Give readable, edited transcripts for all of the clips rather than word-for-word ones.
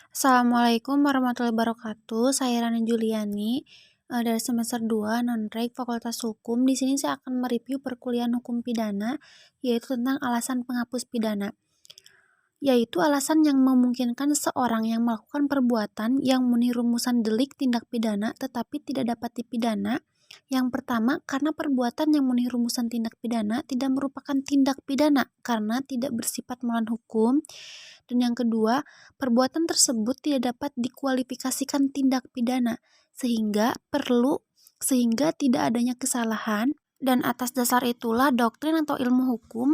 Assalamualaikum warahmatullahi wabarakatuh. Saya Rani Juliani, dari semester 2 non-reg Fakultas Hukum. Di sini saya akan mereview perkuliahan hukum pidana, yaitu tentang alasan penghapus pidana. Yaitu alasan yang memungkinkan seorang yang melakukan perbuatan yang memenuhi rumusan delik tindak pidana tetapi tidak dapat dipidana. Yang pertama, karena perbuatan yang memenuhi rumusan tindak pidana tidak merupakan tindak pidana karena tidak bersifat melawan hukum. Dan yang kedua, perbuatan tersebut tidak dapat dikualifikasikan tindak pidana sehingga tidak adanya kesalahan, dan atas dasar itulah doktrin atau ilmu hukum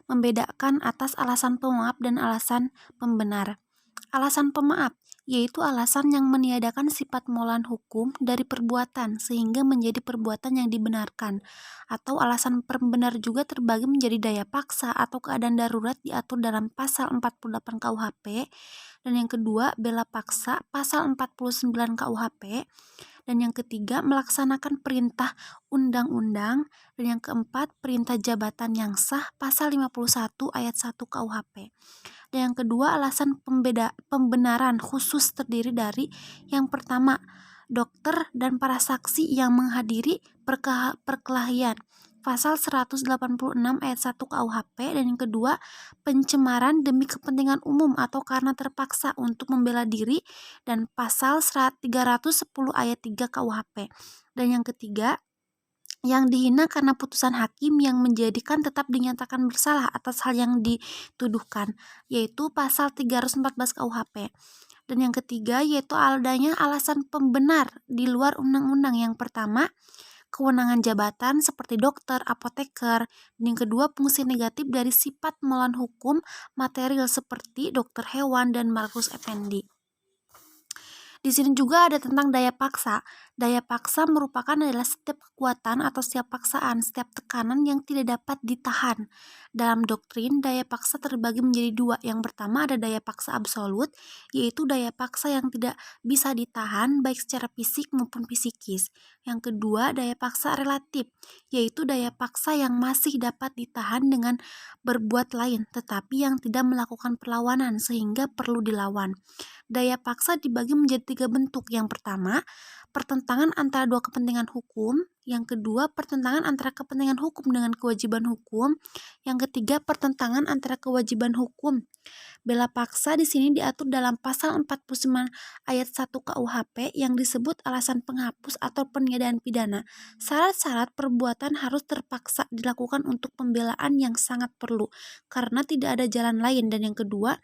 membedakan atas alasan pemaaf dan alasan pembenar. Alasan pemaaf yaitu alasan yang meniadakan sifat molahan hukum dari perbuatan sehingga menjadi perbuatan yang dibenarkan. Atau alasan pembenar juga terbagi menjadi daya paksa atau keadaan darurat diatur dalam pasal 48 KUHP, dan yang kedua bela paksa pasal 49 KUHP, dan yang ketiga melaksanakan perintah undang-undang, dan yang keempat perintah jabatan yang sah pasal 51 ayat 1 KUHP. Dan yang kedua alasan pembenaran khusus terdiri dari yang pertama dokter dan para saksi yang menghadiri perkelahian pasal 186 ayat 1 KUHP, dan yang kedua pencemaran demi kepentingan umum atau karena terpaksa untuk membela diri dan pasal 310 ayat 3 KUHP. Dan yang ketiga yang dihina karena putusan hakim yang menjadikan tetap dinyatakan bersalah atas hal yang dituduhkan, yaitu pasal 314 KUHP. Dan yang ketiga yaitu adanya alasan pembenar di luar undang-undang. Yang pertama, kewenangan jabatan seperti dokter, apoteker, dan yang kedua fungsi negatif dari sifat melawan hukum material seperti dokter hewan dan Markus Effendi. Di sini juga ada tentang daya paksa. Daya paksa merupakan adalah setiap kekuatan atau setiap paksaan, setiap tekanan yang tidak dapat ditahan. Dalam doktrin, daya paksa terbagi menjadi dua. Yang pertama ada daya paksa absolut, yaitu daya paksa yang tidak bisa ditahan baik secara fisik maupun psikis. Yang kedua, daya paksa relatif, yaitu daya paksa yang masih dapat ditahan dengan berbuat lain, tetapi yang tidak melakukan perlawanan sehingga perlu dilawan. Daya paksa dibagi menjadi tiga bentuk. Yang pertama, pertentangan antara dua kepentingan hukum. Yang kedua, pertentangan antara kepentingan hukum dengan kewajiban hukum. Yang ketiga, pertentangan antara kewajiban hukum. Bela paksa di sini diatur dalam pasal 49 ayat 1 KUHP yang disebut alasan penghapus atau peniadaan pidana. Syarat-syarat perbuatan harus terpaksa dilakukan untuk pembelaan yang sangat perlu karena tidak ada jalan lain. Dan yang kedua,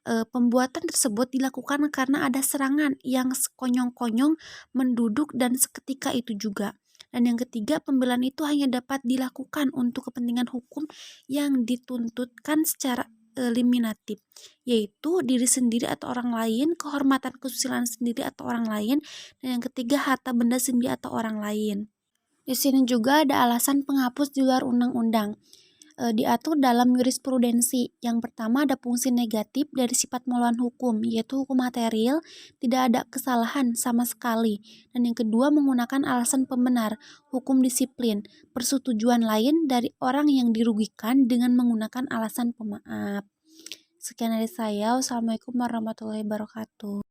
pembuatan tersebut dilakukan karena ada serangan yang sekonyong-konyong menduduk dan seketika itu juga. Dan yang ketiga, pembelaan itu hanya dapat dilakukan untuk kepentingan hukum yang dituntutkan secara eliminatif, yaitu diri sendiri atau orang lain, kehormatan kesusilaan sendiri atau orang lain, dan yang ketiga harta benda sendiri atau orang lain. Di sini juga ada alasan penghapus di luar undang-undang. Diatur dalam jurisprudensi. Yang pertama ada fungsi negatif dari sifat melawan hukum, yaitu hukum material, tidak ada kesalahan sama sekali. Dan yang kedua menggunakan alasan pembenar, hukum disiplin, persetujuan lain dari orang yang dirugikan dengan menggunakan alasan pemaaf. Sekian dari saya. Wassalamualaikum warahmatullahi wabarakatuh.